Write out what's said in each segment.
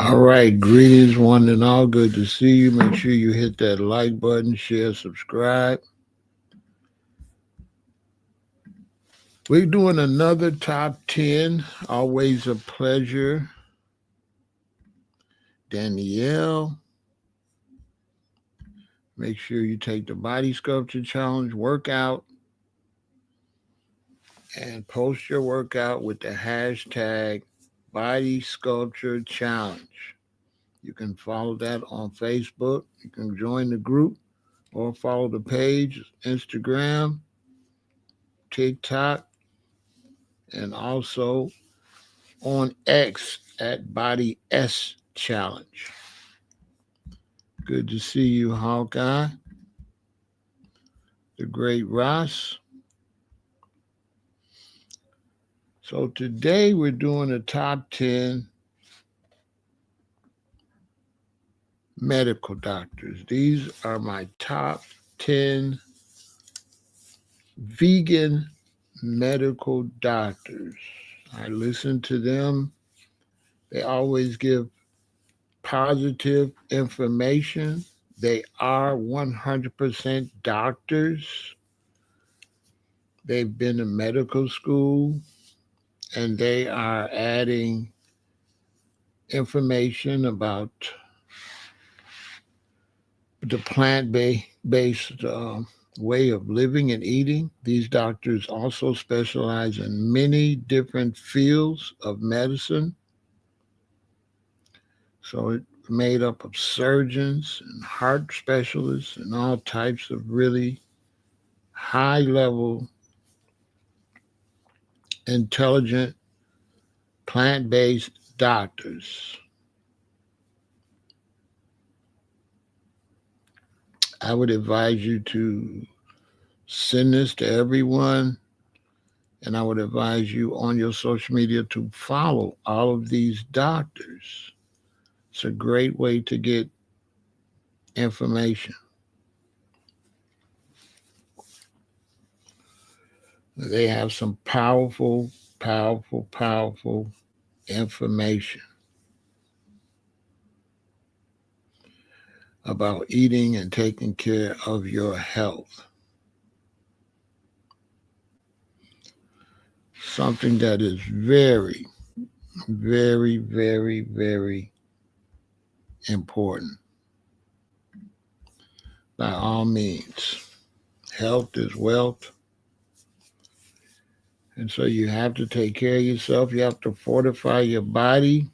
All right, greetings, one and all. Good to see you. Make sure you hit that like button, share, subscribe. We're doing another top 10. Always a pleasure. Danielle, make sure you take the body sculpture challenge workout and post your workout with the hashtag body sculpture challenge. You can follow that on Facebook. You can join the group or follow the page, Instagram, TikTok, and also on X at Body S Challenge. Good to see you, Hawkeye, the great Ross. So today we're doing a top 10 medical doctors. These are my top 10 vegan medical doctors. I listen to them. They always give positive information. They are 100% doctors. They've been to medical school and they are adding information about the plant-based way of living and eating. These doctors also specialize in many different fields of medicine. So it's made up of surgeons and heart specialists and all types of really high level, intelligent, plant based doctors. I would advise you to send this to everyone, and I would advise you on your social media to follow all of these doctors. It's a great way to get information. They have some powerful, powerful, powerful information about eating and taking care of your health. Something that is very, very, very, very important. By all means, health is wealth. And so you have to take care of yourself. You have to fortify your body.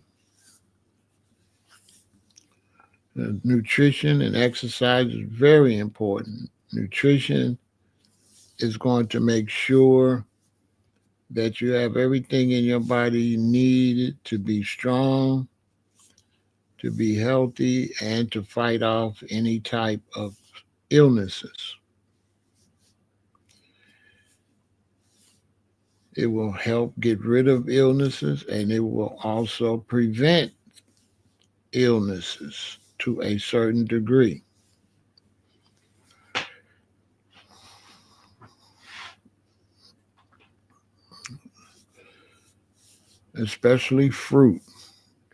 Nutrition and exercise is very important. Nutrition is going to make sure that you have everything in your body needed to be strong, to be healthy, and to fight off any type of illnesses. It will help get rid of illnesses and it will also prevent illnesses to a certain degree. Especially fruit.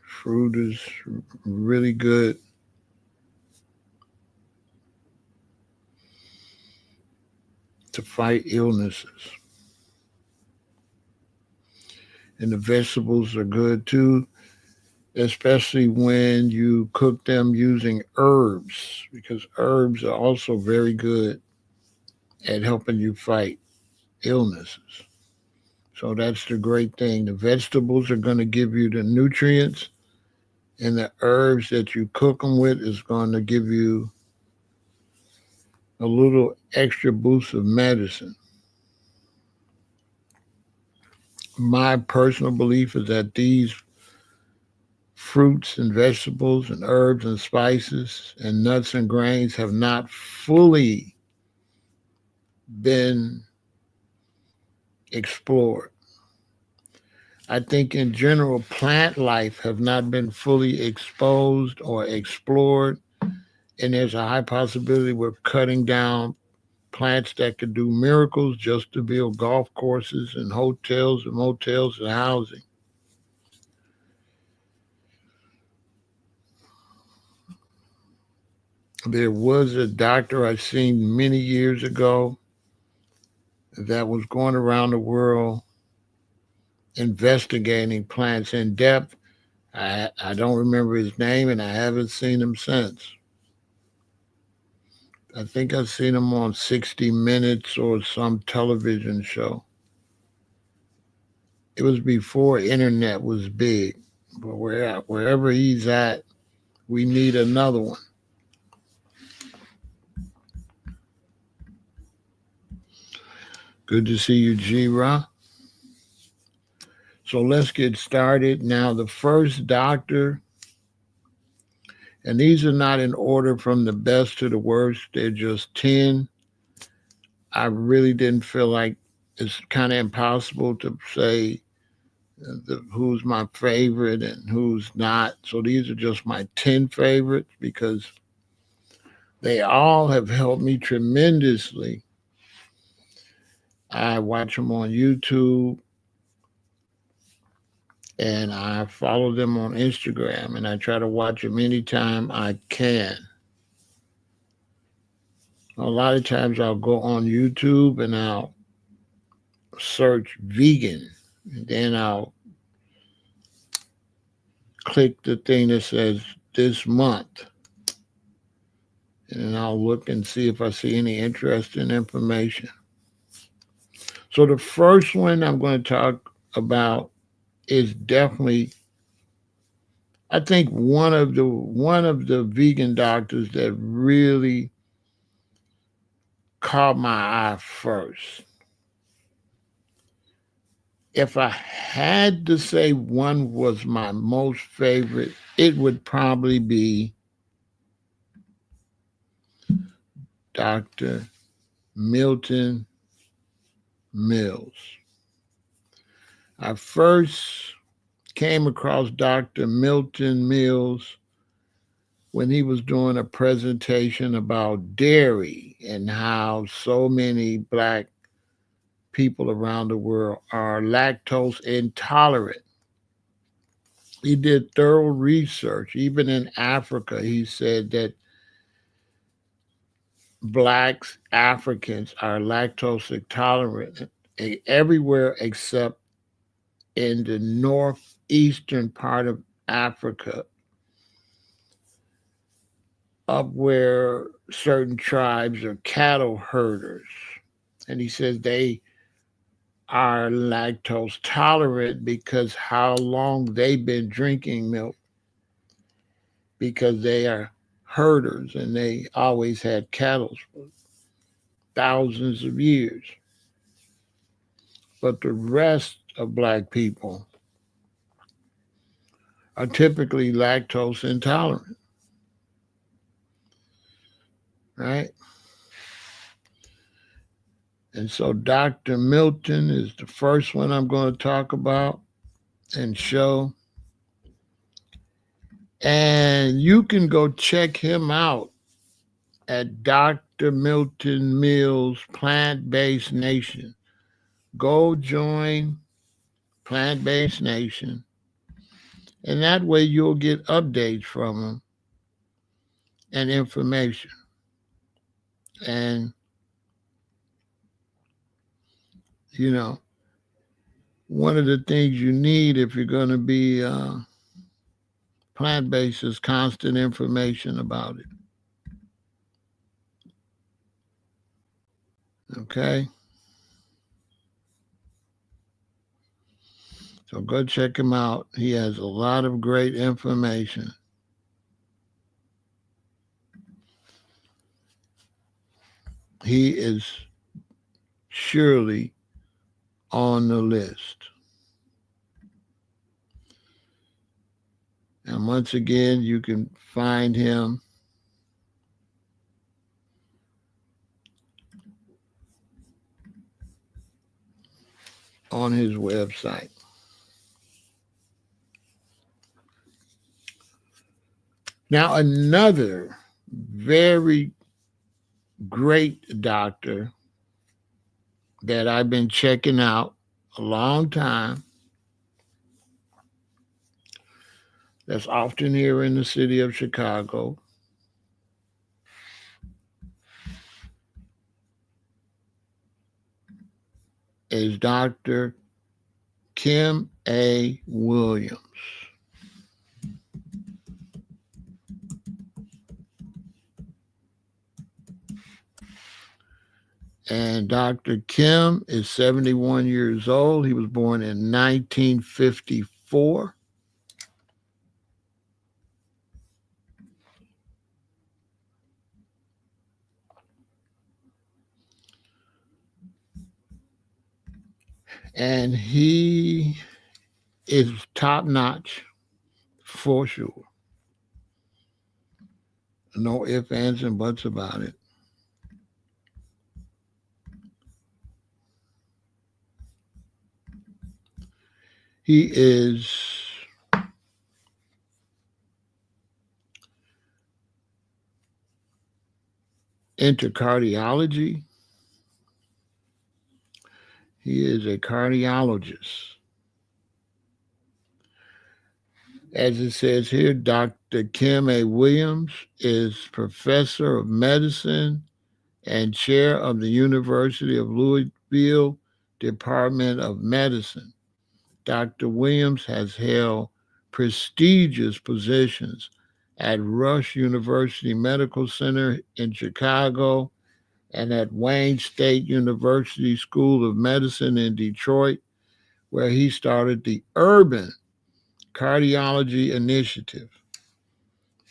Fruit is really good to fight illnesses. And the vegetables are good too, especially when you cook them using herbs, because herbs are also very good at helping you fight illnesses. So that's the great thing. The vegetables are going to give you the nutrients, and the herbs that you cook them with is going to give you a little extra boost of medicine. My personal belief is that these fruits and vegetables and herbs and spices and nuts and grains have not fully been explored. I think in general, plant life have not been fully exposed or explored, and there's a high possibility we're cutting down plants that could do miracles just to build golf courses and hotels and motels and housing. There was a doctor I seen many years ago that was going around the world investigating plants in depth. I don't remember his name and I haven't seen him since. I think I've seen him on 60 Minutes or some television show. It was before internet was big. But wherever he's at, we need another one. Good to see you, G-Ra. So let's get started. Now, the first doctor, and these are not in order from the best to the worst, they're just 10. I really didn't feel like it's kind of impossible to say who's my favorite and who's not. So these are just my 10 favorites because they all have helped me tremendously. I watch them on YouTube and I follow them on Instagram and I try to watch them anytime I can. A lot of times I'll go on YouTube and I'll search vegan and then I'll click the thing that says this month and then I'll look and see if I see any interesting information. So the first one I'm going to talk about is definitely, I think, one of the vegan doctors that really caught my eye first. If I had to say one was my most favorite, it would probably be Dr. Milton Mills. I first came across Dr. Milton Mills when he was doing a presentation about dairy and how so many black people around the world are lactose intolerant. He did thorough research. Even in Africa, he said that blacks, Africans are lactose intolerant everywhere except in the northeastern part of Africa, up where certain tribes are cattle herders. And he says they are lactose tolerant because how long they've been drinking milk, because they are herders and they always had cattle for thousands of years. But the rest of black people are typically lactose intolerant, right? And so Dr. Milton is the first one I'm going to talk about and show. And you can go check him out at Dr. Milton Mills Plant Based Nation. Go join Plant Based Nation. And that way you'll get updates from him and information. And, you know, one of the things you need if you're going to be plant based is constant information about it. Okay? So go check him out. He has a lot of great information. He is surely on the list. And once again, you can find him on his website. Now, another very great doctor that I've been checking out a long time, that's often here in the city of Chicago, is Dr. Kim A. Williams. And Dr. Kim is 71 years old. He was born in 1954. And he is top notch for sure. No ifs, ands, and buts about it. He is into cardiology. He is a cardiologist. As it says here, Dr. Kim A. Williams is professor of medicine and chair of the University of Louisville Department of Medicine. Dr. Williams has held prestigious positions at Rush University Medical Center in Chicago and at Wayne State University School of Medicine in Detroit, where he started the Urban Cardiology Initiative.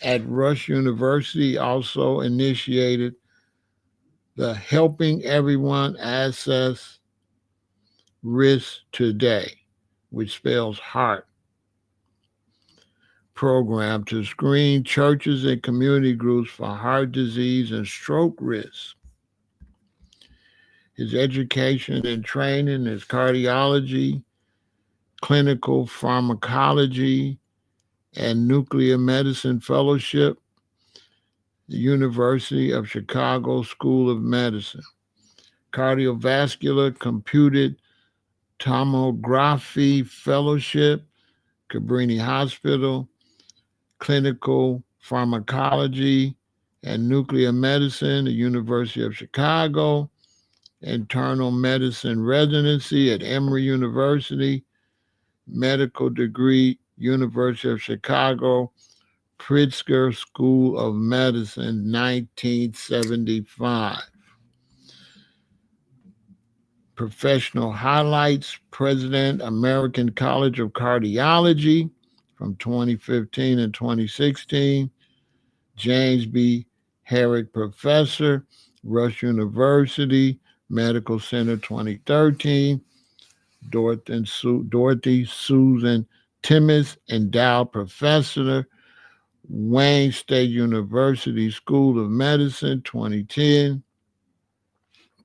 At Rush University, also initiated the Helping Everyone Access Risk Today, which spells heart, program to screen churches and community groups for heart disease and stroke risk. His education and training is cardiology, clinical pharmacology, and nuclear medicine fellowship, the University of Chicago School of Medicine, cardiovascular computed tomography fellowship, Cabrini Hospital, clinical pharmacology and nuclear medicine, the University of Chicago, internal medicine residency at Emory University, medical degree, University of Chicago, Pritzker School of Medicine, 1975. Professional highlights: President, American College of Cardiology from 2015 and 2016. James B. Herrick Professor, Rush University Medical Center 2013. Dorothy Susan Timmis, Endowed Professor, Wayne State University School of Medicine 2010.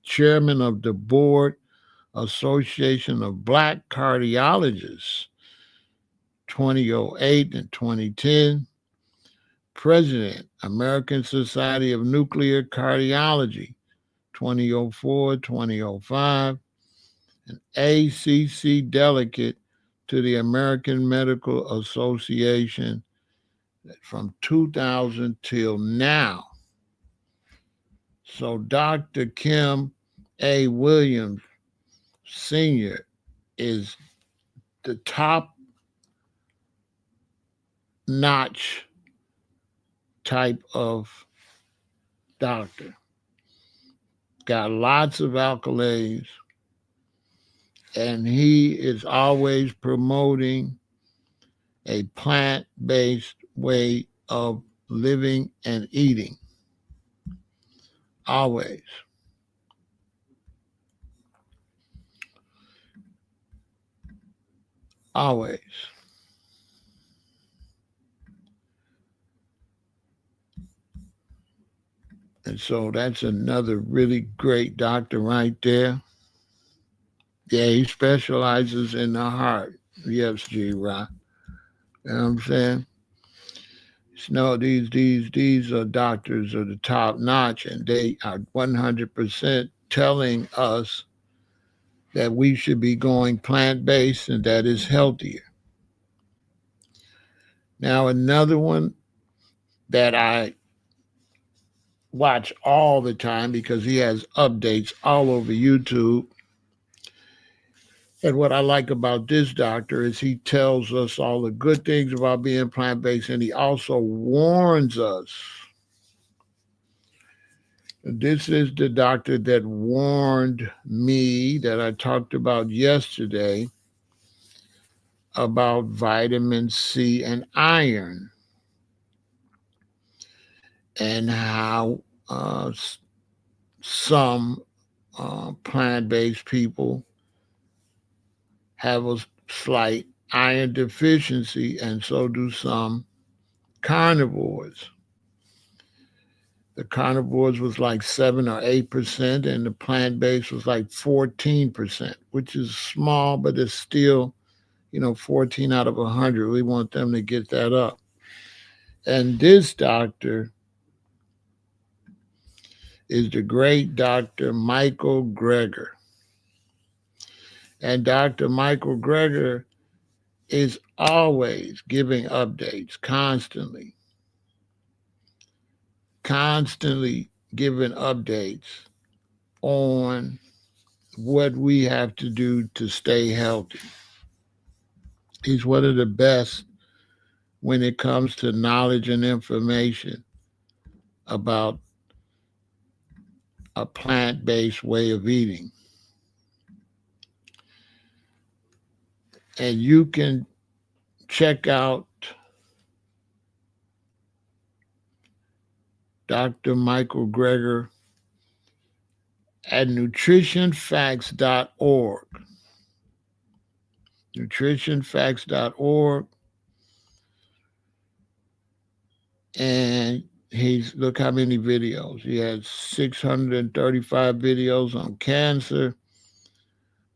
Chairman of the Board, Association of Black Cardiologists 2008 and 2010. President, American Society of Nuclear Cardiology 2004, 2005. An ACC delegate to the American Medical Association from 2000 till now. So Dr. Kim A. Williams Sr. is the top notch type of doctor. Got lots of accolades, and he is always promoting a plant-based way of living and eating. Always. Always. And so that's another really great doctor right there. Yeah, he specializes in the heart. Yes, G-Rock. You know what I'm saying? No, these are doctors are the top notch, and they are 100% telling us that we should be going plant-based and that is healthier. Now, another one that I watch all the time because he has updates all over YouTube And what I like about this doctor is he tells us all the good things about being plant based, and he also warns us. This is the doctor that warned me that I talked about yesterday about vitamin C and iron and how some plant based people have a slight iron deficiency, and so do some carnivores. The carnivores was like 7 or 8%, and the plant based was like 14%, which is small, but it's still, 14 out of 100. We want them to get that up. And this doctor is the great Dr. Michael Greger. And Dr. Michael Greger is always giving updates, constantly giving updates on what we have to do to stay healthy. He's one of the best when it comes to knowledge and information about a plant based way of eating. And you can check out Dr. Michael Greger at nutritionfacts.org. Nutritionfacts.org. And look how many videos. He has 635 videos on cancer,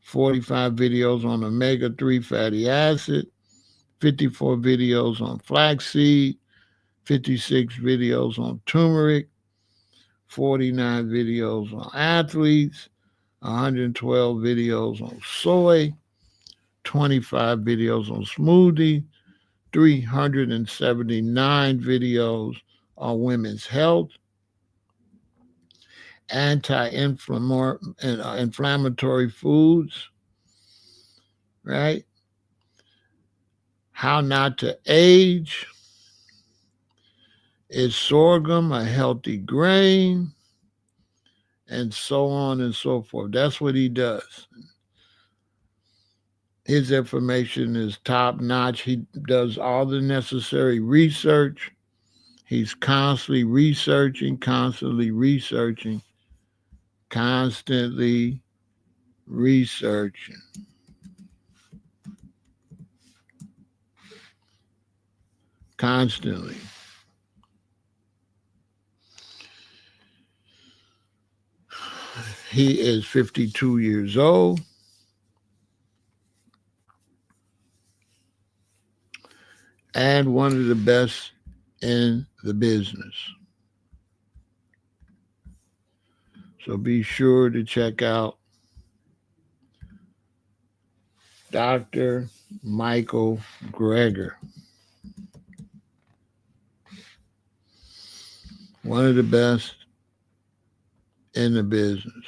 45 videos on omega-3 fatty acid, 54 videos on flaxseed, 56 videos on turmeric, 49 videos on athletes, 112 videos on soy, 25 videos on smoothie, 379 videos on women's health, anti-inflammatory foods, right? How not to age. Is sorghum a healthy grain? And so on and so forth. That's what he does. His information is top notch. He does all the necessary research. He's constantly researching, constantly researching. Constantly. He is 52 years old. And one of the best in the business. So be sure to check out Dr. Michael Greger. One of the best in the business,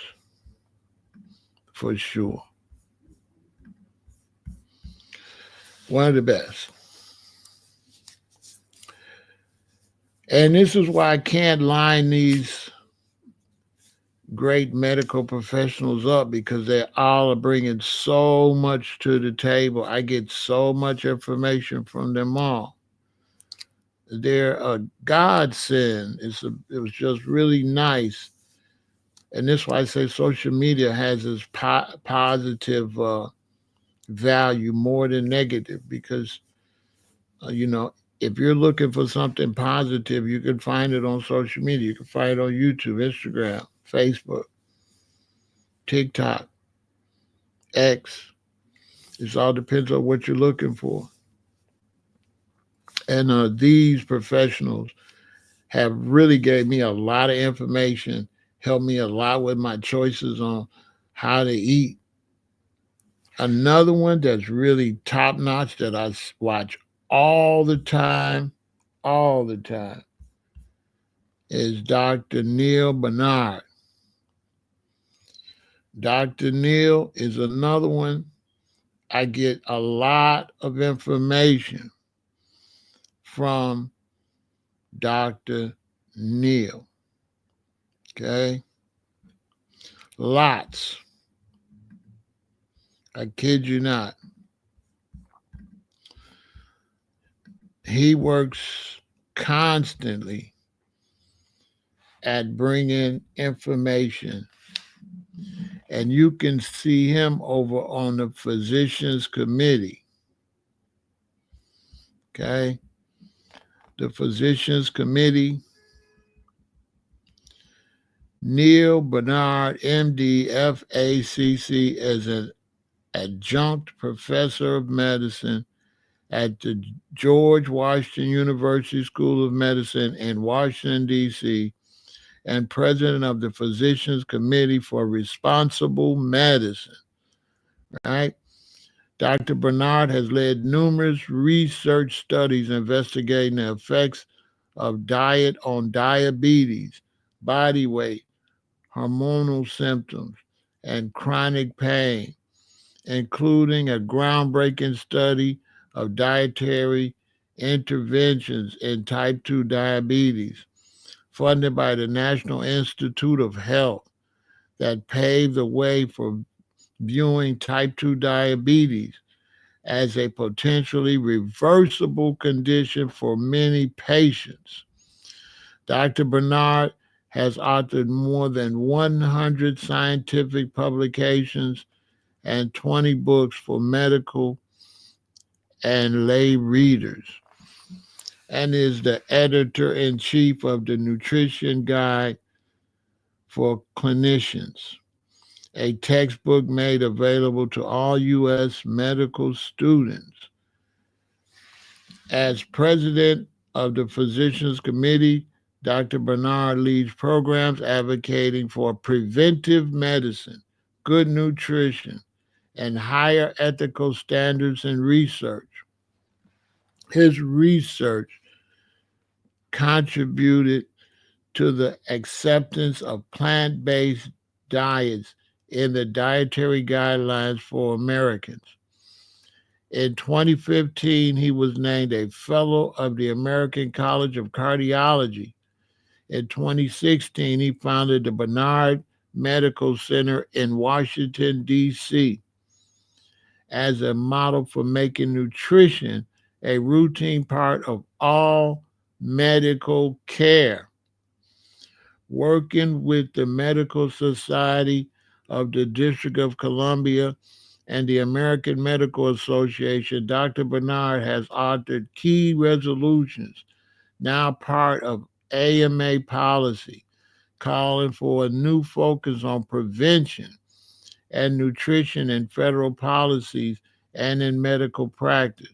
for sure. One of the best. And this is why I can't line these great medical professionals up, because they all are bringing so much to the table. I get so much information from them all. They're a godsend. It was just really nice. And this is why I say social media has its positive value more than negative, because, if you're looking for something positive, you can find it on social media. You can find it on YouTube, Instagram, Facebook, TikTok, X. It all depends on what you're looking for. And these professionals have really gave me a lot of information, helped me a lot with my choices on how to eat. Another one that's really top notch that I watch all the time, is Dr. Neil Bernard. Dr. Neil is another one I get a lot of information from Dr. Neil. Okay? Lots. I kid you not. He works constantly at bringing information, and you can see him over on the Physicians Committee. Okay? The Physicians Committee, Neil Bernard, MD, FACC, is an adjunct professor of medicine at the George Washington University School of Medicine in Washington, D.C., and president of the Physicians Committee for Responsible Medicine. Right? Dr. Bernard has led numerous research studies investigating the effects of diet on diabetes, body weight, hormonal symptoms, and chronic pain, including a groundbreaking study of dietary interventions in type 2 diabetes, funded by the National Institute of Health, that paved the way for viewing type 2 diabetes as a potentially reversible condition for many patients. Dr. Bernard has authored more than 100 scientific publications and 20 books for medical and lay readers, and is the editor-in-chief of the Nutrition Guide for Clinicians, a textbook made available to all U.S. medical students. As president of the Physicians Committee, Dr. Bernard leads programs advocating for preventive medicine, good nutrition, and higher ethical standards in research. His research contributed to the acceptance of plant-based diets in the dietary guidelines for Americans. In 2015, he was named a Fellow of the American College of Cardiology. In 2016, he founded the Bernard Medical Center in Washington, D.C., as a model for making nutrition a routine part of all medical care. Working with the Medical Society of the District of Columbia and the American Medical Association, Dr. Bernard has authored key resolutions, now part of AMA policy, calling for a new focus on prevention and nutrition in federal policies and in medical practice.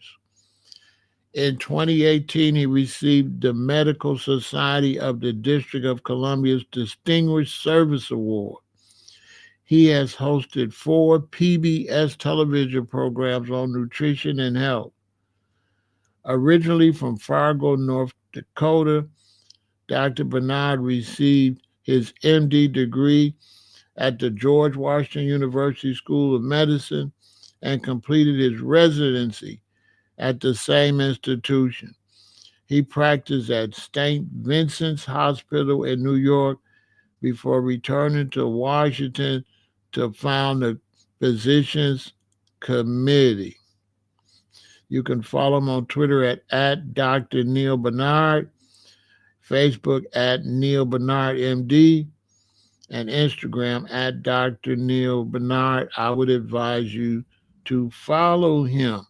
In 2018, he received the Medical Society of the District of Columbia's Distinguished Service Award. He has hosted 4 PBS television programs on nutrition and health. Originally from Fargo, North Dakota, Dr. Bernard received his MD degree at the George Washington University School of Medicine and completed his residency at the same institution. He practiced at St. Vincent's Hospital in New York before returning to Washington to found the Physicians Committee. You can follow him on Twitter at Dr. Neil Bernard, Facebook at Neil Bernard MD, and Instagram at Dr. Neil Bernard. I would advise you to follow him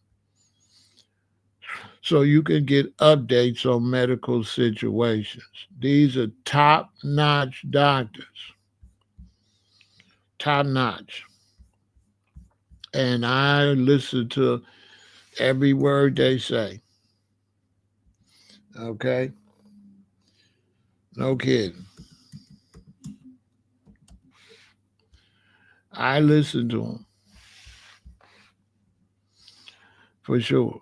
so you can get updates on medical situations. These are top-notch doctors. Top-notch. And I listen to every word they say. Okay? No kidding. I listen to them. For sure.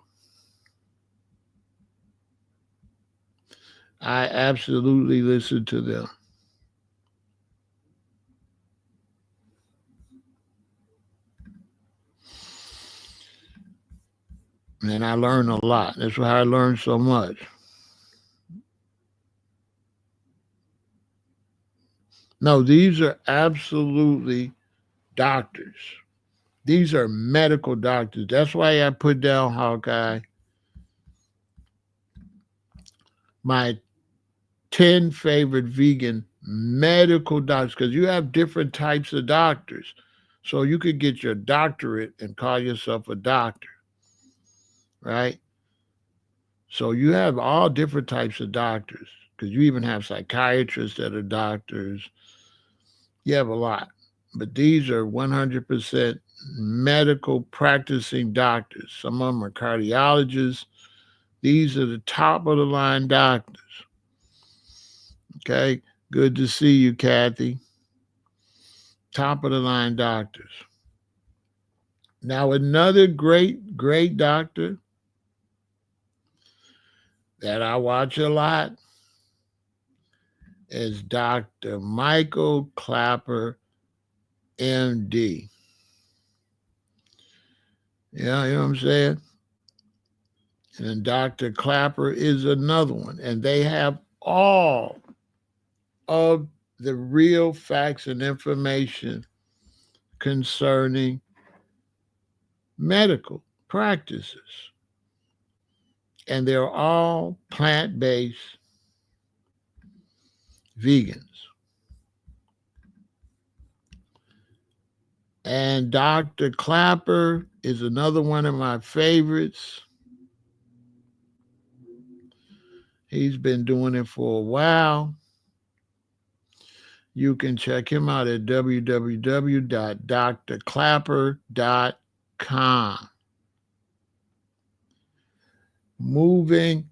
I absolutely listen to them. And I learned a lot. That's why I learned so much. No, these are absolutely doctors. These are medical doctors. That's why I put down, Hawkeye, my 10 favorite vegan medical doctors, because you have different types of doctors. So you could get your doctorate and call yourself a doctor, right? So you have all different types of doctors, because you even have psychiatrists that are doctors. You have a lot. But these are 100% medical practicing doctors. Some of them are cardiologists. These are the top of the line doctors. Okay. Good to see you, Kathy. Top of the line doctors. Now, another great doctor that I watch a lot is Dr. Michael Clapper, MD. Yeah, you know what I'm saying? And Dr. Clapper is another one. And they have all of the real facts and information concerning medical practices. And they're all plant based vegans. And Dr. Clapper is another one of my favorites. He's been doing it for a while. You can check him out at www.drclapper.com. Moving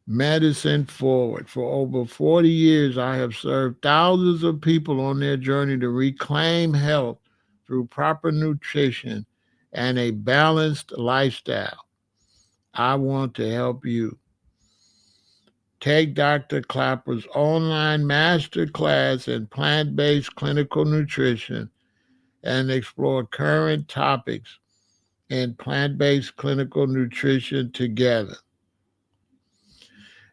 medicine forward. For over 40 years, I have served thousands of people on their journey to reclaim health through proper nutrition and a balanced lifestyle. I want to help you. Take Dr. Clapper's online masterclass in plant-based clinical nutrition and explore current topics in plant-based clinical nutrition together.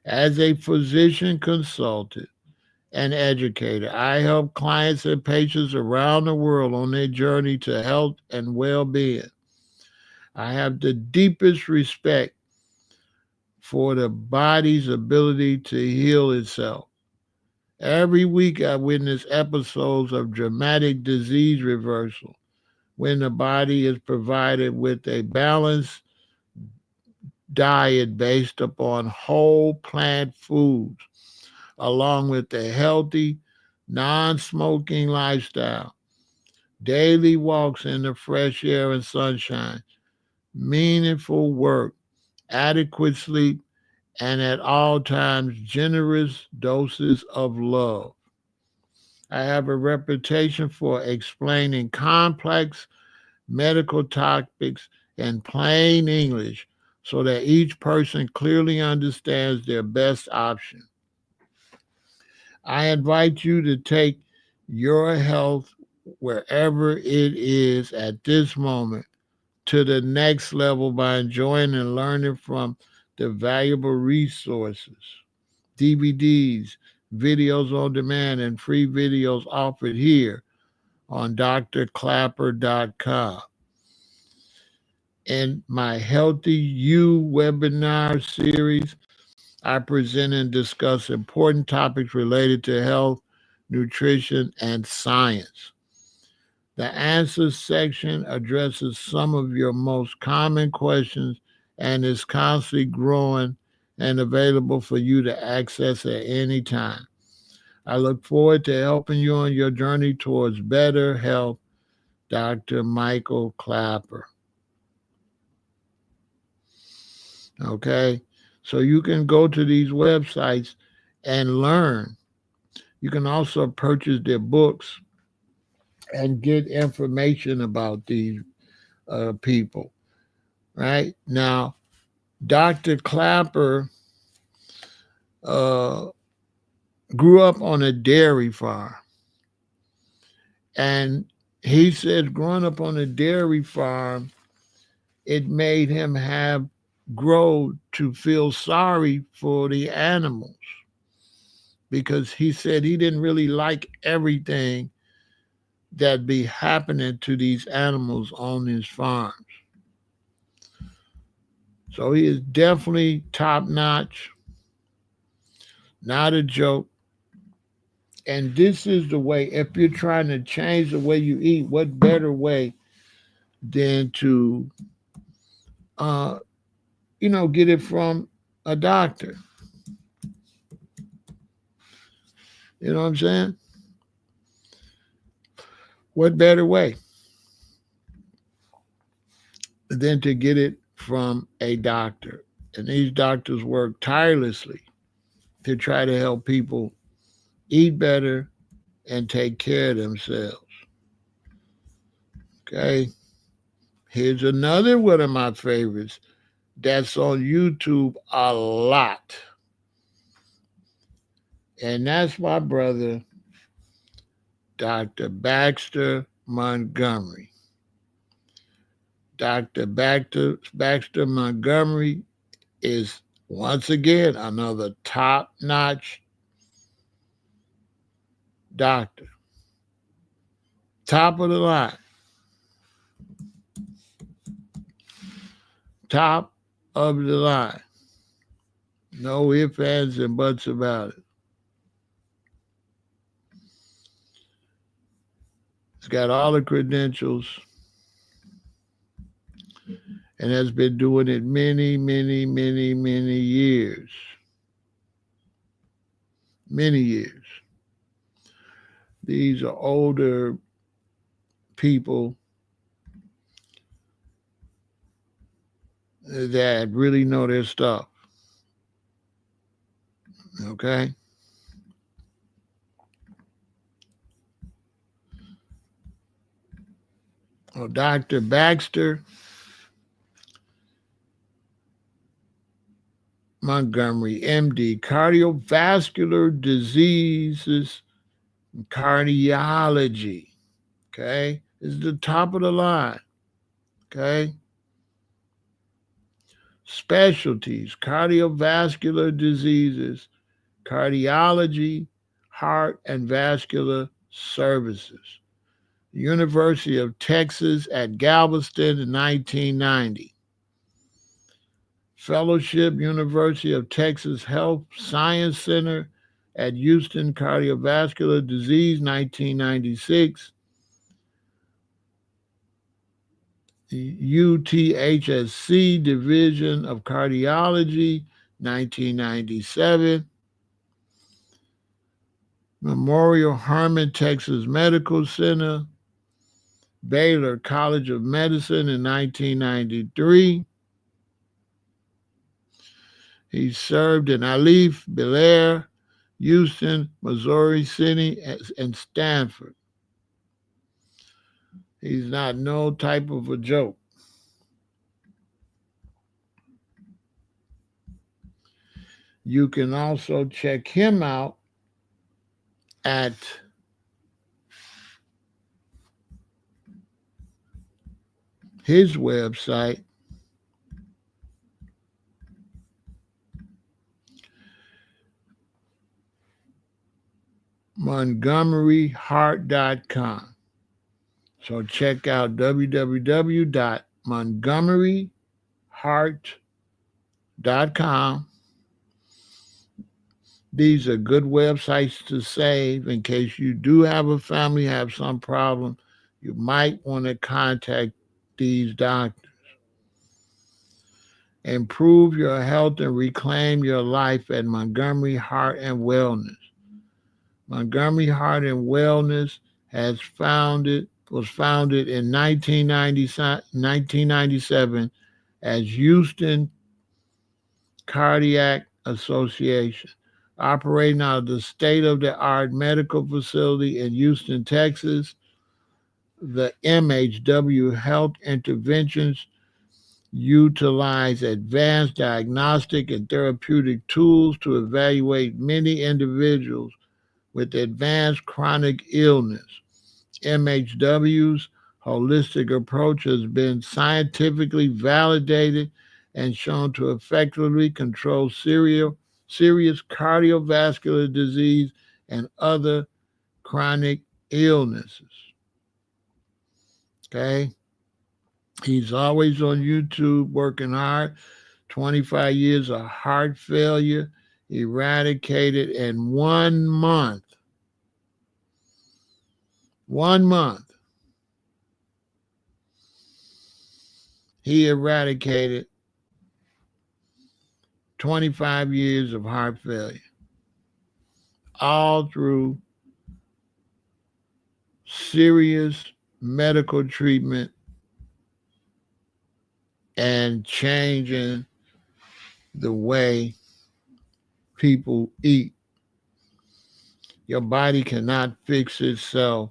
As a physician consultant and educator, I help clients and patients around the world on their journey to health and well-being. I have the deepest respect for the body's ability to heal itself. Every week I witness episodes of dramatic disease reversal when the body is provided with a balanced diet based upon whole plant foods, along with a healthy, non-smoking lifestyle, daily walks in the fresh air and sunshine, meaningful work, adequate sleep, and at all times generous doses of love. I have a reputation for explaining complex medical topics in plain English so that each person clearly understands their best option. I invite you to take your health wherever it is at this moment to the next level by enjoying and learning from the valuable resources, DVDs, videos on demand, and free videos offered here on drclapper.com. In my Healthy You webinar series, I present and discuss important topics related to health, nutrition, and science. The answers section addresses some of your most common questions and is constantly growing and available for you to access at any time. I look forward to helping you on your journey towards better health. Dr. Michael Clapper. Okay? So you can go to these websites and learn. You can also purchase their books and get information about these people. Right? Now, Dr. Clapper grew up on a dairy farm. And he said growing up on a dairy farm, it made him have grow to feel sorry for the animals because he said he didn't really like everything that be happening to these animals on his farms. So he is definitely top notch, not a joke. And this is the way, if you're trying to change the way you eat, what better way than to, uh, get it from a doctor? You know what I'm saying? What better way than to get it from a doctor? And these doctors work tirelessly to try to help people eat better and take care of themselves. Okay. Here's another one of my favorites that's on YouTube a lot. And that's my brother, Dr. Baxter Montgomery. Dr. Baxter Montgomery is once again another top notch doctor. Top of the line. Top of the line. No ifs, ands, and buts about it. He's got all the credentials and has been doing it many, many, many, many years. Many years. These are older people that really know their stuff. Okay? Well, Dr. Baxter Montgomery, MD, cardiovascular diseases, and cardiology. Okay? This is the top of the line. Okay? Specialties, cardiovascular diseases, cardiology, heart and vascular services. University of Texas at Galveston in 1990. Fellowship, University of Texas Health Science Center at Houston, Cardiovascular Disease, 1996. UTHSC Division of Cardiology, 1997. Memorial Hermann Texas Medical Center, Baylor College of Medicine in 1993. He served in Alief, Bel Air, Houston, Missouri City, and Stanford. He's not no type of a joke. You can also check him out at his website, montgomeryheart.com. So check out www.montgomeryheart.com. These are good websites to save in case you do have a family, have some problem. You might want to contact these doctors. Improve your health and reclaim your life at Montgomery Heart and Wellness. Montgomery Heart and Wellness was founded in 1997 as Houston Cardiac Association, operating out of the state-of-the-art medical facility in Houston, Texas. The MHW health interventions utilize advanced diagnostic and therapeutic tools to evaluate many individuals with advanced chronic illness. MHW's holistic approach has been scientifically validated and shown to effectively control serious cardiovascular disease and other chronic illnesses. Okay? He's always on YouTube working hard. 25 years of heart failure eradicated in 1 month. 1 month. He eradicated 25 years of heart failure, all through serious medical treatment and changing the way people eat. Your body cannot fix itself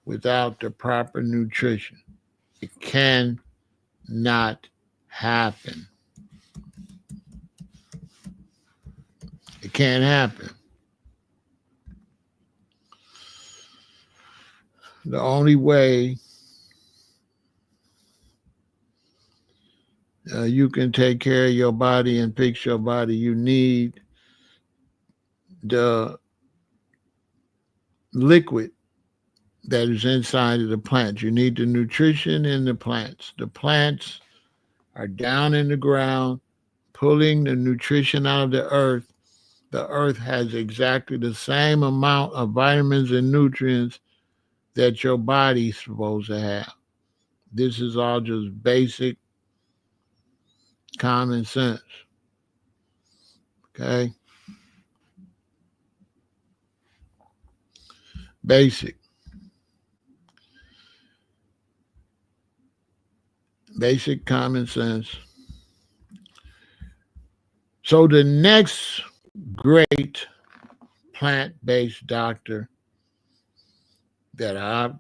without the proper nutrition. It cannot happen. It can't happen. The only way you can take care of your body and fix your body, you need the liquid that is inside of the plants. You need the nutrition in the plants. The plants are down in the ground, pulling the nutrition out of the earth. The earth has exactly the same amount of vitamins and nutrients that your body's supposed to have. This is all just basic common sense. Okay? Basic common sense. So the next great plant-based doctor that I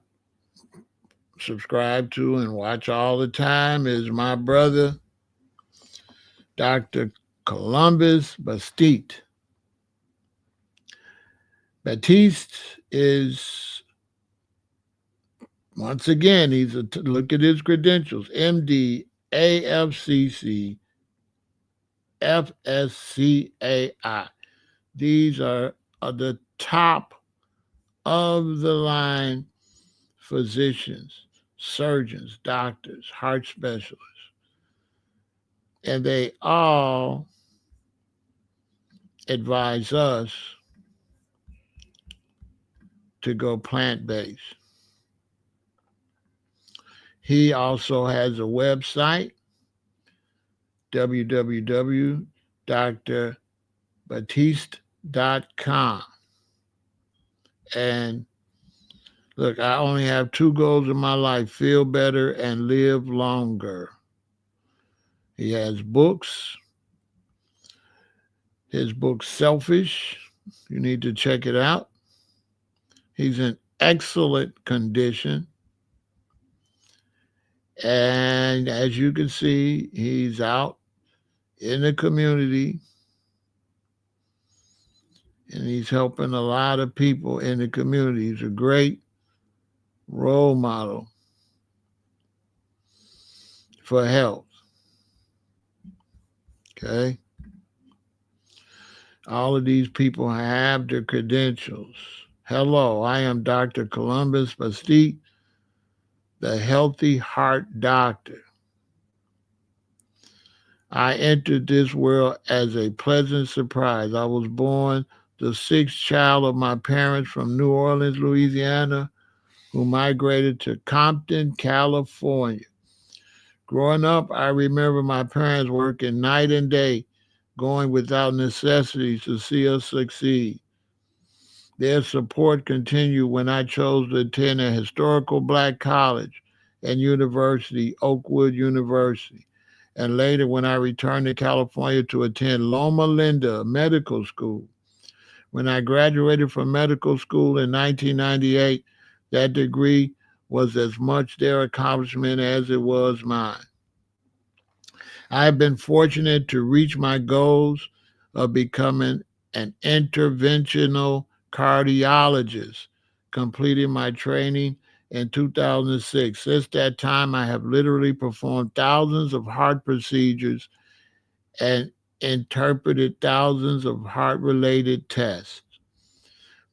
subscribe to and watch all the time is my brother, Dr. Columbus Batiste. Batiste is, once again, look at his credentials: MD, AFCC, FSCAI. These are the top of the line physicians, surgeons, doctors, heart specialists. And they all advise us to go plant-based. He also has a website, www.drbatiste.com. And look, I only have two goals in my life: feel better and live longer. He has books. His book, Selfish, you need to check it out. He's in excellent condition. And as you can see, he's out in the community and he's helping a lot of people in the community. He's a great role model for health. Okay? All of these people have their credentials. Hello, I am Dr. Columbus Batiste, the Healthy Heart Doctor. I entered this world as a pleasant surprise. I was born the sixth child of my parents from New Orleans, Louisiana, who migrated to Compton, California. Growing up, I remember my parents working night and day, going without necessities to see us succeed. Their support continued when I chose to attend a historical black college and university, Oakwood University, and later when I returned to California to attend Loma Linda Medical School. When I graduated from medical school in 1998, that degree was as much their accomplishment as it was mine. I have been fortunate to reach my goals of becoming an interventional cardiologist, completing my training in 2006. Since that time, I have literally performed thousands of heart procedures and interpreted thousands of heart-related tests.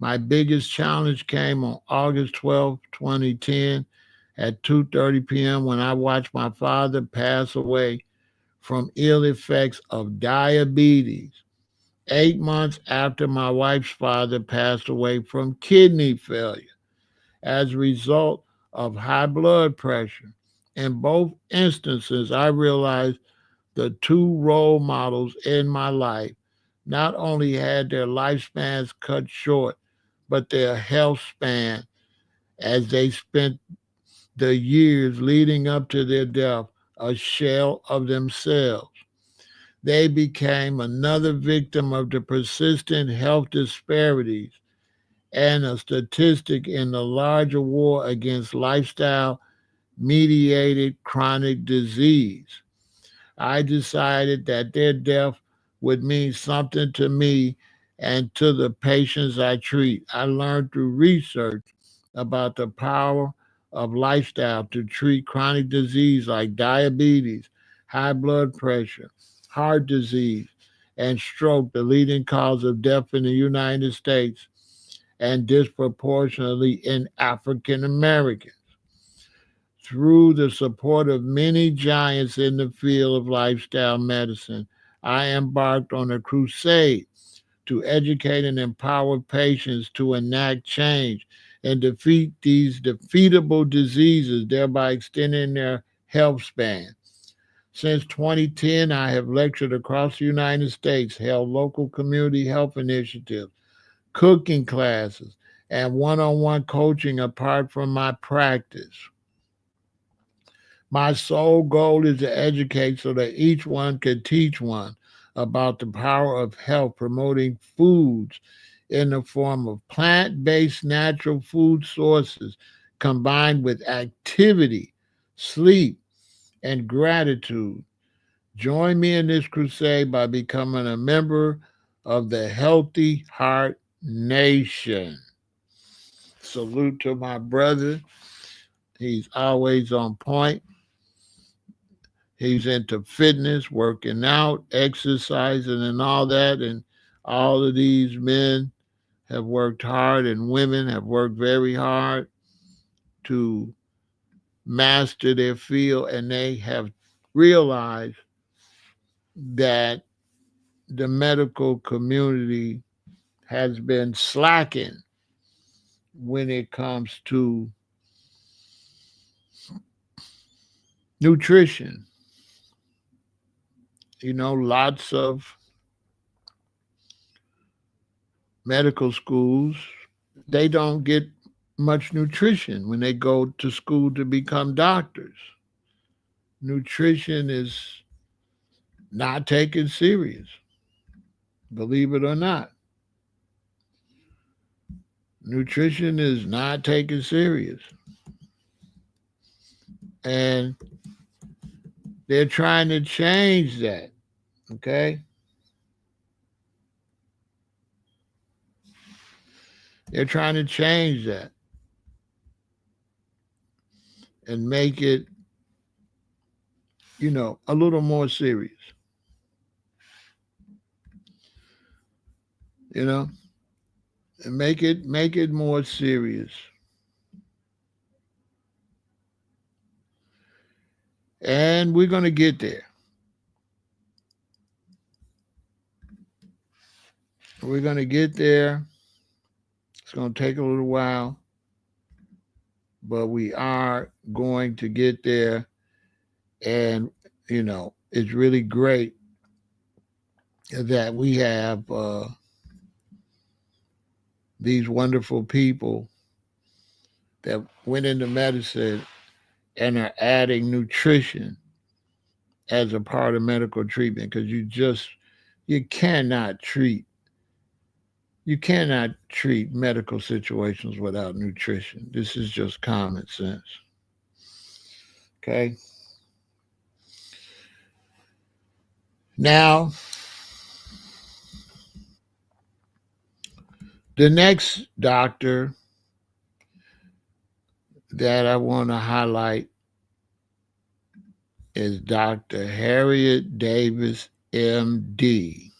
My biggest challenge came on August 12, 2010 at 2:30 p.m. when I watched my father pass away from ill effects of diabetes. 8 months after my wife's father passed away from kidney failure as a result of high blood pressure. In both instances, I realized the two role models in my life not only had their lifespans cut short, but their health span as they spent the years leading up to their death a shell of themselves. They became another victim of the persistent health disparities and a statistic in the larger war against lifestyle mediated chronic disease. I decided that their death would mean something to me and to the patients I treat. I learned through research about the power of lifestyle to treat chronic disease like diabetes, high blood pressure, heart disease, and stroke, the leading cause of death in the United States and disproportionately in African Americans. Through the support of many giants in the field of lifestyle medicine, I embarked on a crusade to educate and empower patients to enact change and defeat these defeatable diseases, thereby extending their health span. Since 2010, I have lectured across the United States, held local community health initiatives, cooking classes, and one-on-one coaching apart from my practice. My sole goal is to educate so that each one can teach one about the power of health, promoting foods in the form of plant-based natural food sources combined with activity, sleep, and gratitude. Join me in this crusade by becoming a member of the Healthy Heart Nation. Salute to my brother. He's always on point. He's into fitness, working out, exercising, and all that. And all of these men have worked hard, and women have worked very hard to master their field. And they have realized that the medical community has been slacking when it comes to nutrition. Lots of medical schools, they don't get much nutrition when they go to school to become doctors. Nutrition is not taken serious, believe it or not. Nutrition is not taken serious. And they're trying to change that, okay? They're trying to change that and make it, a little more serious. And make it more serious. And we're going to get there. We're going to get there. It's going to take a little while, but we are going to get there. And, it's really great that we have these wonderful people that went into medicine and are adding nutrition as a part of medical treatment, because you cannot treat medical situations without nutrition. This is just common sense. Okay. Now, the next doctor that I want to highlight is Dr. Harriet Davis, MD.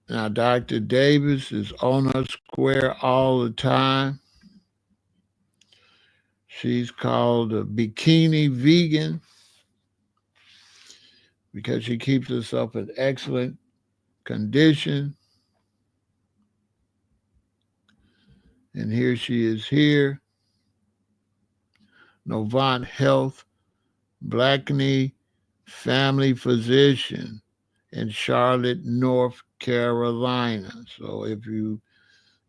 Now, Dr. Davis is on her square all the time. She's called a bikini vegan because she keeps herself in excellent condition. And here she is here. Novant Health, Blackney family physician in Charlotte, North Carolina. So if you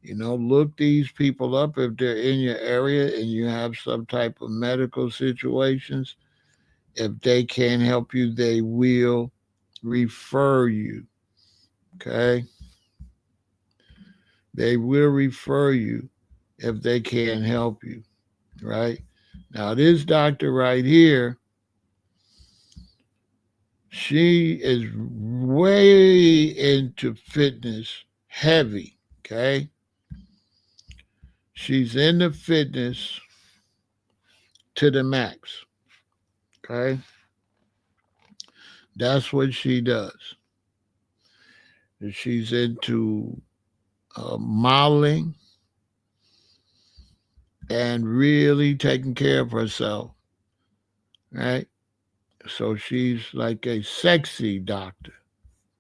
look these people up if they're in your area and you have some type of medical situations. If they can't help you, they will refer you. Okay? They will refer you if they can't help you. Right? Now, this doctor right here, she is way into fitness heavy. Okay? She's into fitness to the max. Okay? That's what she does. She's into modeling and really taking care of herself, right? So she's like a sexy doctor,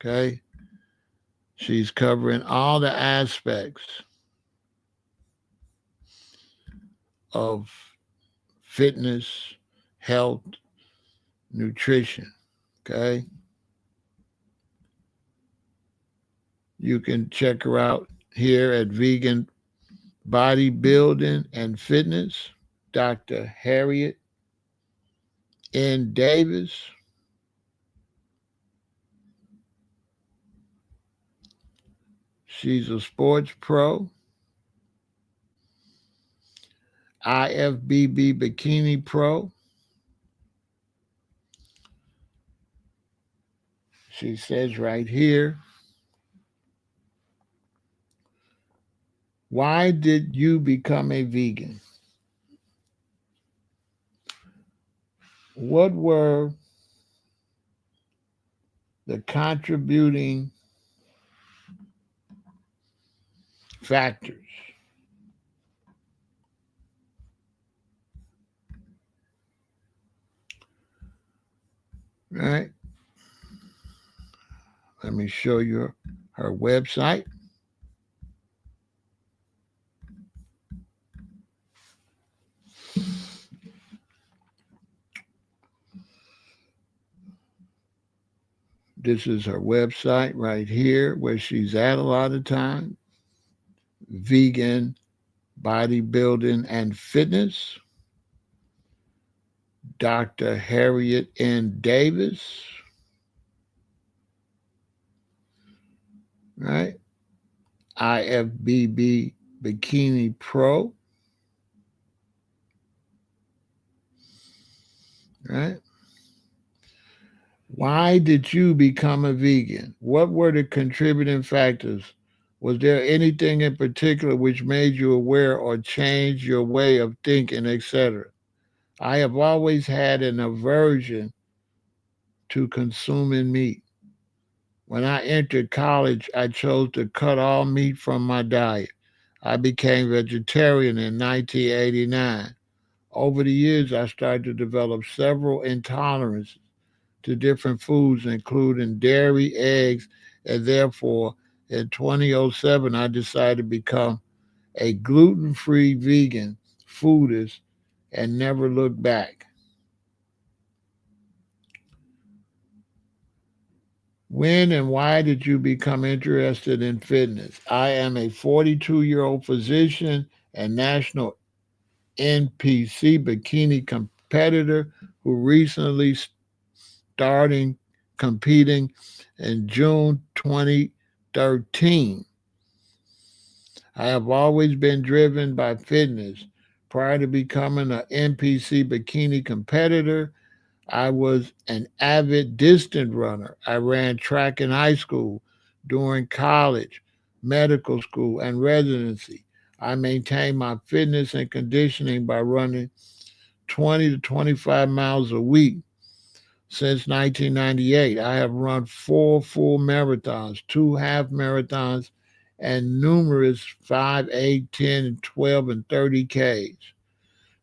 okay? She's covering all the aspects of fitness, health, nutrition, okay? You can check her out here at Vegan Bodybuilding and Fitness, Dr. Harriet N. Davis. She's a sports pro, IFBB Bikini Pro. She says right here, why did you become a vegan? What were the contributing factors? Right? Let me show you her website. This is her website right here where she's at a lot of time. Vegan Bodybuilding and Fitness. Dr. Harriet N. Davis. Right? IFBB Bikini Pro. Right? Why did you become a vegan? What were the contributing factors? Was there anything in particular which made you aware or changed your way of thinking, etc.? I have always had an aversion to consuming meat. When I entered college, I chose to cut all meat from my diet. I became vegetarian in 1989. Over the years, I started to develop several intolerances to different foods, including dairy, eggs, and therefore, in 2007, I decided to become a gluten-free vegan foodist and never look back. When and why did you become interested in fitness? I am a 42-year-old physician and national NPC bikini competitor who recently started competing in June 2013. I have always been driven by fitness. Prior to becoming an NPC bikini competitor, I was an avid distance runner. I ran track in high school, during college, medical school, and residency. I maintain my fitness and conditioning by running 20 to 25 miles a week since 1998. I have run 4 full marathons, 2 half marathons, and numerous 5, 8, 10, and 12, and 30 Ks.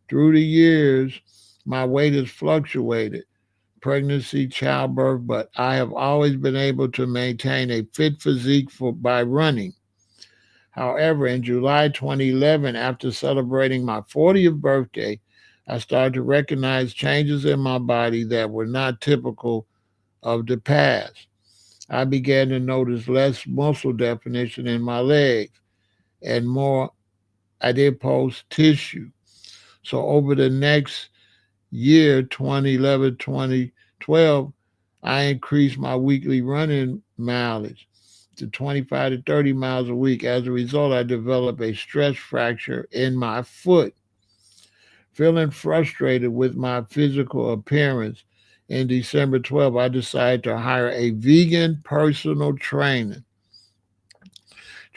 Through the years, my weight has fluctuated, pregnancy, childbirth, but I have always been able to maintain a fit physique by running. However, in July 2011, after celebrating my 40th birthday, I started to recognize changes in my body that were not typical of the past. I began to notice less muscle definition in my legs and more adipose tissue. So over the next year, 2011, 2012, I increased my weekly running mileage to 25 to 30 miles a week. As a result, I developed a stress fracture in my foot. Feeling frustrated with my physical appearance, in December 12, I decided to hire a vegan personal trainer.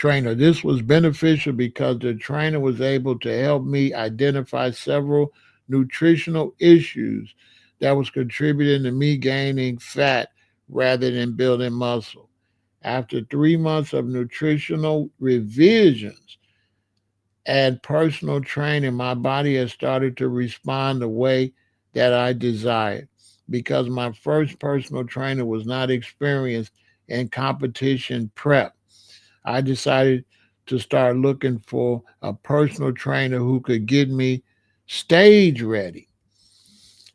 This was beneficial because the trainer was able to help me identify several nutritional issues that was contributing to me gaining fat rather than building muscle. After 3 months of nutritional revisions and personal training, my body has started to respond the way that I desired. Because my first personal trainer was not experienced in competition prep, I decided to start looking for a personal trainer who could get me stage ready.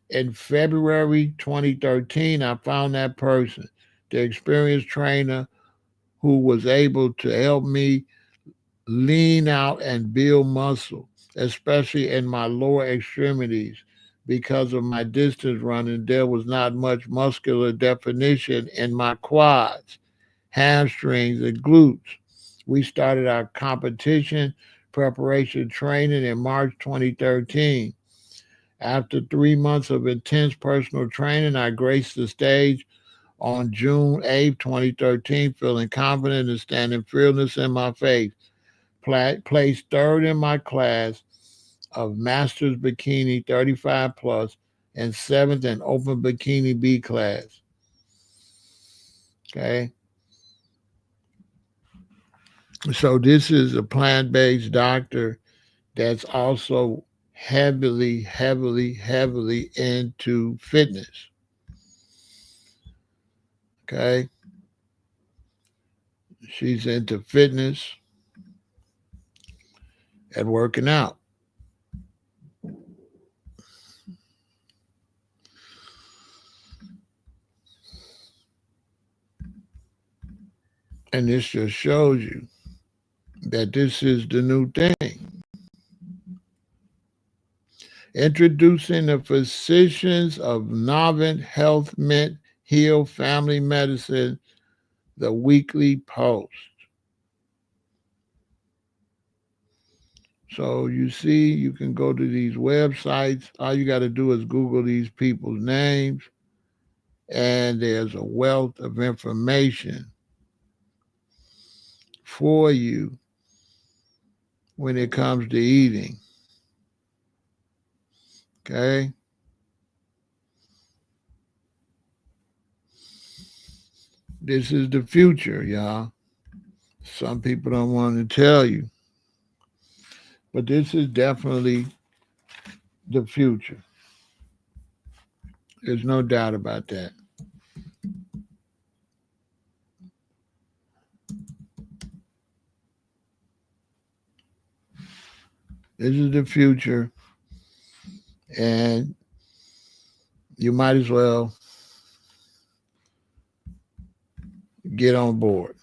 In February 2013, I found that person, the experienced trainer who was able to help me lean out and build muscle, especially in my lower extremities. Because of my distance running, there was not much muscular definition in my quads, hamstrings, and glutes. We started our competition preparation training in March 2013. After 3 months of intense personal training, I graced the stage on June 8, 2013, feeling confident and standing fearless in my faith. Placed third in my class of Masters Bikini 35 plus and seventh in Open Bikini B class. Okay. So this is a plant-based doctor that's also heavily into fitness. Okay. She's into fitness and working out. And this just shows you that this is the new thing. Introducing the physicians of Novant Health Mint Heal Family Medicine, the weekly post. So you see, you can go to these websites. All you got to do is Google these people's names, and there's a wealth of information for you when it comes to eating. Okay? This is the future, y'all. Some people don't want to tell you, but this is definitely the future. There's no doubt about that. This is the future, and you might as well get on board.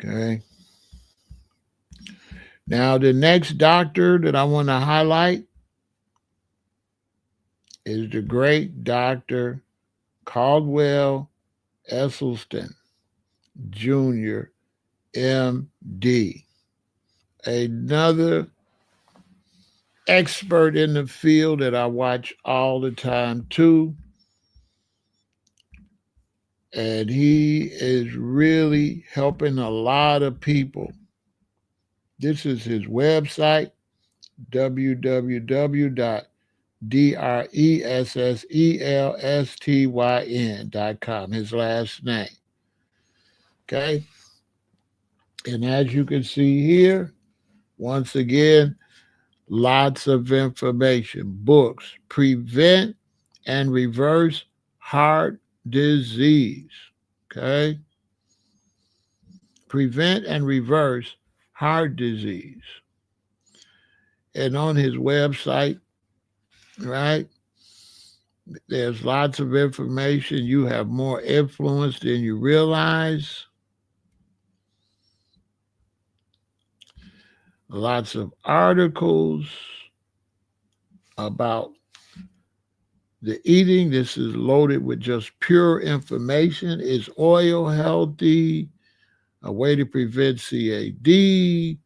Okay. Now, the next doctor that I want to highlight is the great Dr. Caldwell Esselstyn Jr., MD. Another expert in the field that I watch all the time too. And he is really helping a lot of people. This is his website, www.DRESSELSTYN.com, his last name. Okay. And as you can see here, once again, lots of information, books, prevent and reverse heart disease. Okay. Prevent and reverse heart disease. And on his website, right, there's lots of information. You have more influence than you realize. Lots of articles about the eating. This is loaded with just pure information. Is oil healthy? A way to prevent CAD, the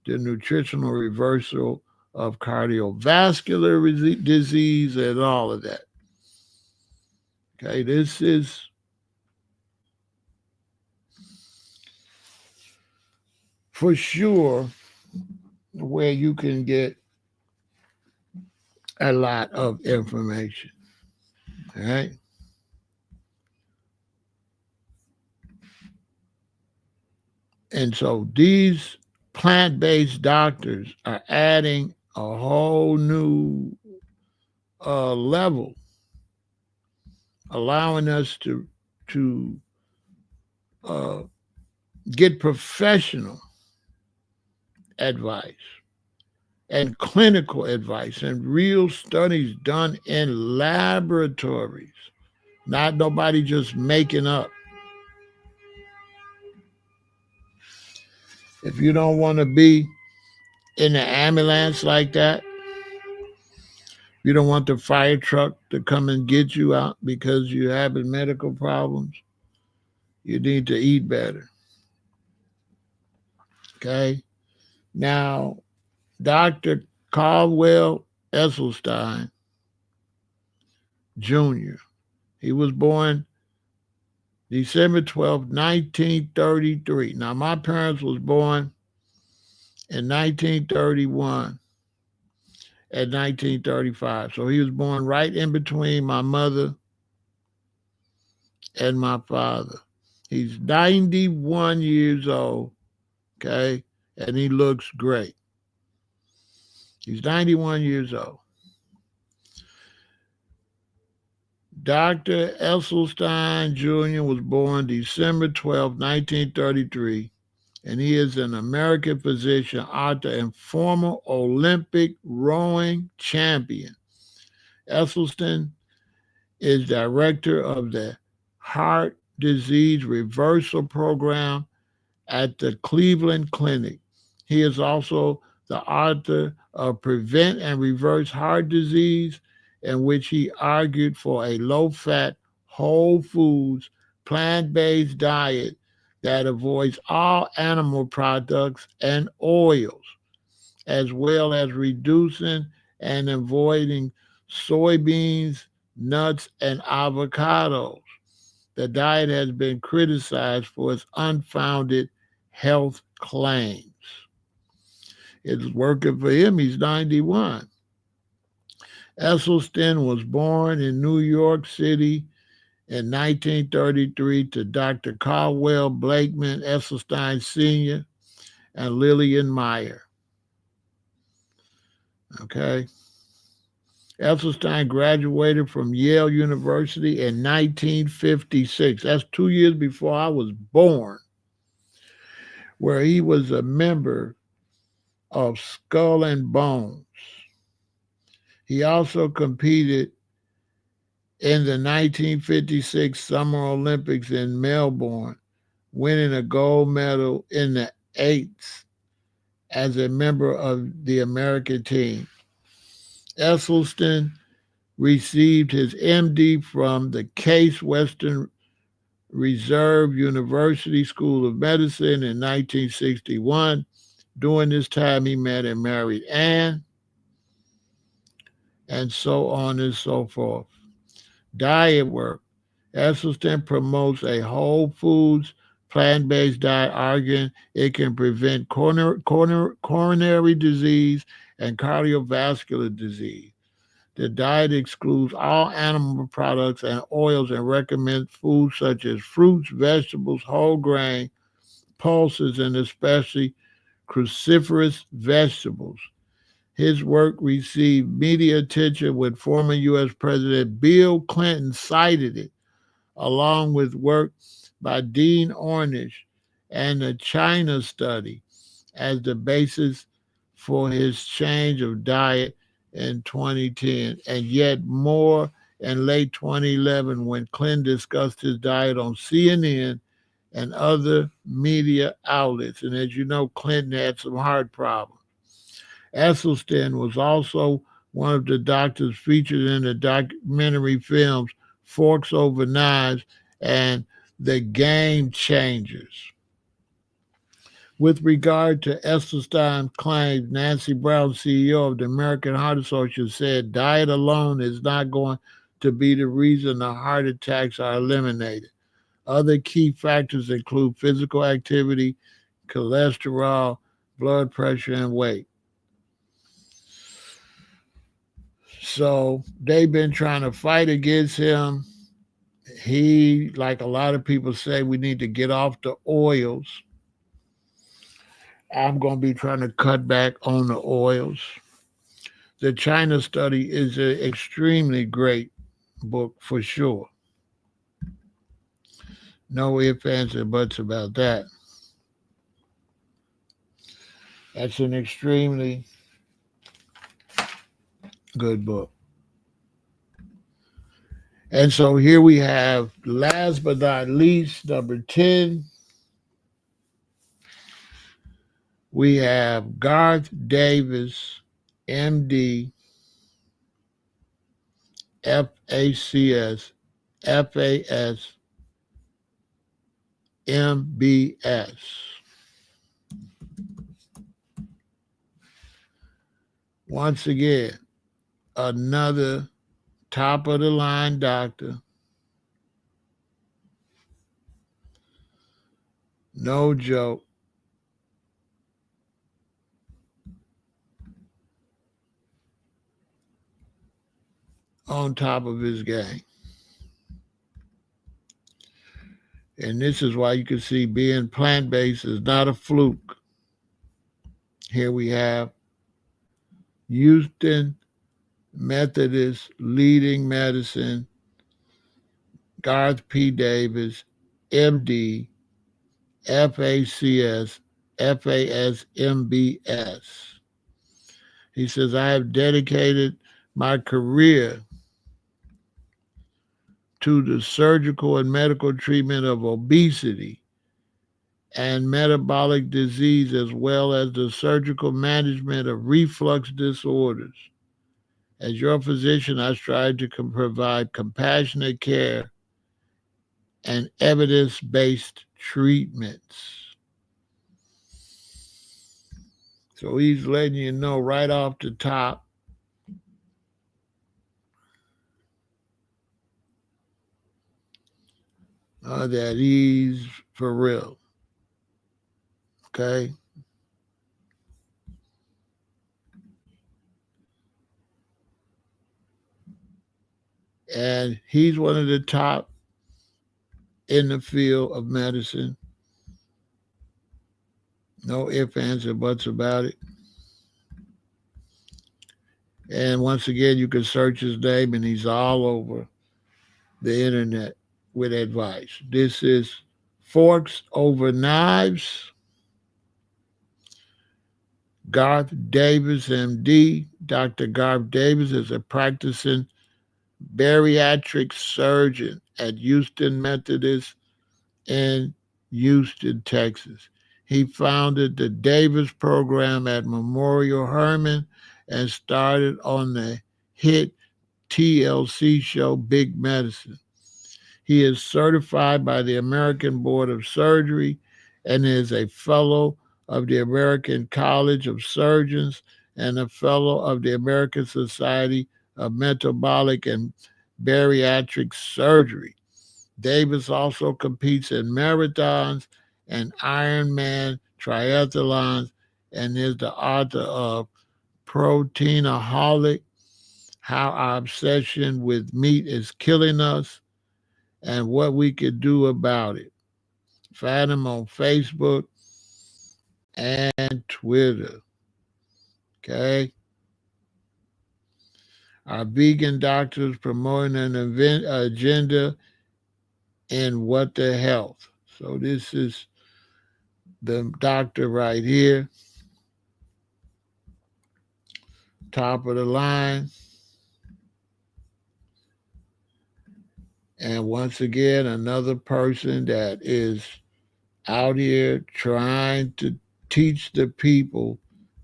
nutritional reversal of cardiovascular disease, and all of that. Okay, this is for sure where you can get a lot of information. All right. And so these plant-based doctors are adding a whole new level, allowing us to uh, get professional advice and clinical advice and real studies done in laboratories, not nobody just making up. If you don't want to be in the ambulance like that, you don't want the fire truck to come and get you out because you're having medical problems, you need to eat better. Okay? Now, Dr. Caldwell Esselstyn Jr., he was born December 12th, 1933. Now, my parents was born in 1931 and 1935. So he was born right in between my mother and my father. He's 91 years old, okay? And he looks great. He's 91 years old. Dr. Esselstyn Jr. was born December 12th, 1933, and he is an American physician, author, and former Olympic rowing champion. Esselstyn is director of the Heart Disease Reversal Program at the Cleveland Clinic. He is also the author of Prevent and Reverse Heart Disease, in which he argued for a low-fat, whole foods, plant-based diet that avoids all animal products and oils, as well as reducing and avoiding soybeans, nuts, and avocados. The diet has been criticized for its unfounded health claims. It's working for him. He's 91. Esselstyn was born in New York City in 1933 to Dr. Caldwell Blakeman Esselstyn Sr. and Lillian Meyer. Okay. Esselstyn graduated from Yale University in 1956. That's 2 years before I was born, where he was a member of Skull and Bones. He also competed in the 1956 Summer Olympics in Melbourne, winning a gold medal in the eights as a member of the American team. Esselstyn received his MD from the Case Western Reserve University School of Medicine in 1961. During this time, he met and married Anne, and so on and so forth. Diet work. Esselstyn promotes a whole foods, plant-based diet, arguing it can prevent coronary disease and cardiovascular disease. The diet excludes all animal products and oils and recommends foods such as fruits, vegetables, whole grain, pulses, and especially cruciferous vegetables. His work received media attention when former U.S. President Bill Clinton cited it, along with work by Dean Ornish and the China study, as the basis for his change of diet in 2010, and yet more in late 2011 when Clinton discussed his diet on CNN and other media outlets. And as you know, Clinton had some heart problems. Esselstyn was also one of the doctors featured in the documentary films Forks Over Knives and The Game Changers. With regard to Esselstyn's claims, Nancy Brown, CEO of the American Heart Association, said diet alone is not going to be the reason the heart attacks are eliminated. Other key factors include physical activity, cholesterol, blood pressure, and weight. So they've been trying to fight against him. He, like a lot of people say, we need to get off the oils. I'm going to be trying to cut back on the oils. The China study is an extremely great book for sure. No ifs, ands, and buts about that. That's an extremely good book. And so here we have, last but not least, number 10, we have Garth Davis, MD, FACS, FAS, MBS. Once again, another top of the line doctor. No joke. On top of his game. And this is why you can see being plant-based is not a fluke. Here we have Houston Methodist Leading Medicine, Garth P. Davis, MD, FACS, FASMBS. He says, I have dedicated my career to the surgical and medical treatment of obesity and metabolic disease, as well as the surgical management of reflux disorders. As your physician, I strive to provide compassionate care and evidence-based treatments. So he's letting you know right off the top that he's for real. Okay? And he's one of the top in the field of medicine. No ifs, ands, or buts about it. And once again, you can search his name, and he's all over the internet with advice. This is Forks Over Knives. Garth Davis, MD. Dr. Garth Davis is a practicing bariatric surgeon at Houston Methodist in Houston, Texas. He founded the Davis program at Memorial Hermann and started on the hit TLC show Big Medicine. He is certified by the American Board of Surgery and is a fellow of the American College of Surgeons and a fellow of the American Society of Metabolic and Bariatric Surgery. Davis also competes in marathons and Ironman triathlons and is the author of Proteinaholic, How Our Obsession with Meat is Killing Us and What We Could Do About It. Find him on Facebook and Twitter. Okay? Our vegan doctors promoting an agenda in What the Health. So this is the doctor right here, top of the line. And once again, another person that is out here trying to teach the people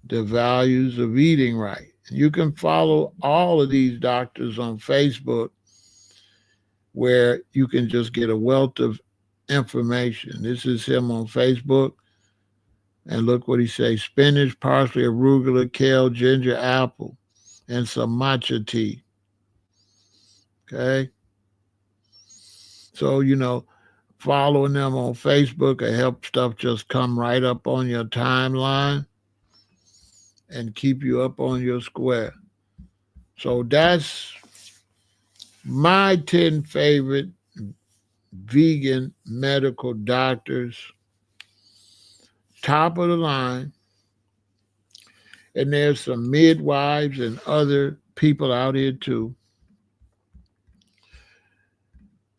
the values of eating right. You can follow all of these doctors on Facebook where you can just get a wealth of information. This is him on Facebook. And look what he says: spinach, parsley, arugula, kale, ginger, apple, and some matcha tea. Okay? So, following them on Facebook will help stuff just come right up on your timeline and keep you up on your square. So that's my 10 favorite vegan medical doctors, top of the line. And there's some midwives and other people out here too.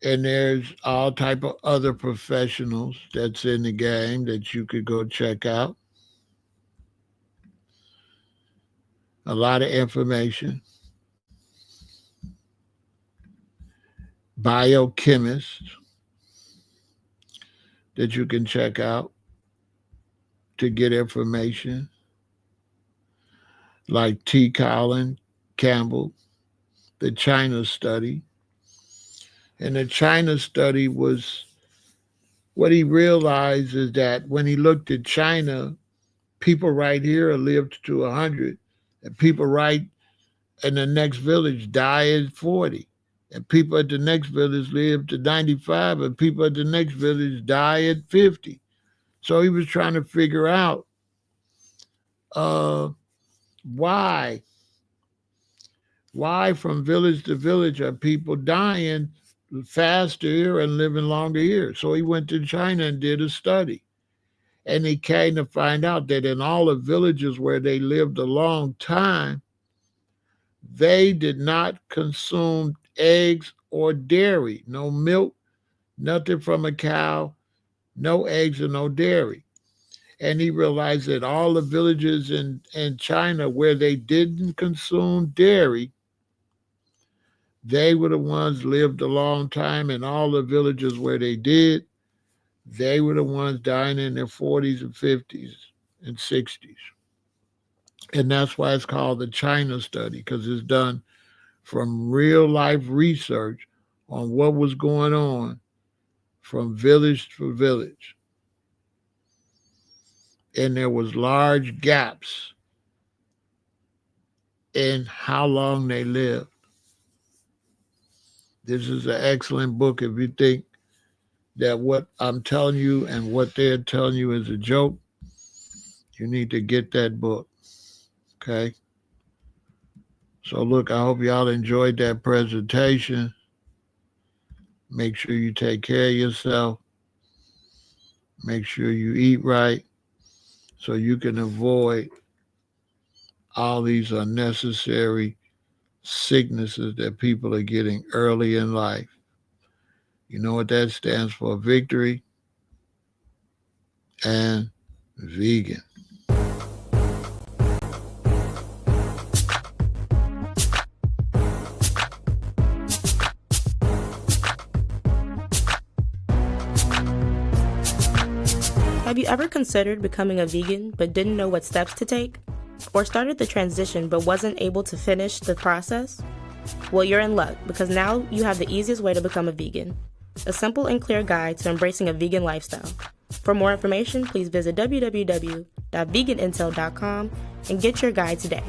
And there's all type of other professionals that's in the game that you could go check out. A lot of information. Biochemists that you can check out to get information, like T. Colin Campbell, the China study. And the China study was, what he realized is that when he looked at China, people right here lived to 100, and people right in the next village die at 40. And people at the next village live to 95, and people at the next village die at 50. So he was trying to figure out why from village to village are people dying faster here and living longer here. So he went to China and did a study. And he came to find out that in all the villages where they lived a long time, they did not consume eggs or dairy, no milk, nothing from a cow, no eggs and no dairy. And he realized that all the villages in China where they didn't consume dairy, they were the ones lived a long time, and all the villages where they did, they were the ones dying in their 40s and 50s and 60s. And that's why it's called the China study, because it's done from real life research on what was going on from village to village. And there was large gaps in how long they lived. This is an excellent book. If you think that what I'm telling you and what they're telling you is a joke, you need to get that book. Okay? So look, I hope y'all enjoyed that presentation. Make sure you take care of yourself. Make sure you eat right so you can avoid all these unnecessary sicknesses that people are getting early in life. You know what that stands for? Victory and vegan. Have you ever considered becoming a vegan but didn't know what steps to take? Or started the transition but wasn't able to finish the process? Well, you're in luck, because now you have the easiest way to become a vegan. A simple and clear guide to embracing a vegan lifestyle. For more information, please visit www.veganintel.com and get your guide today.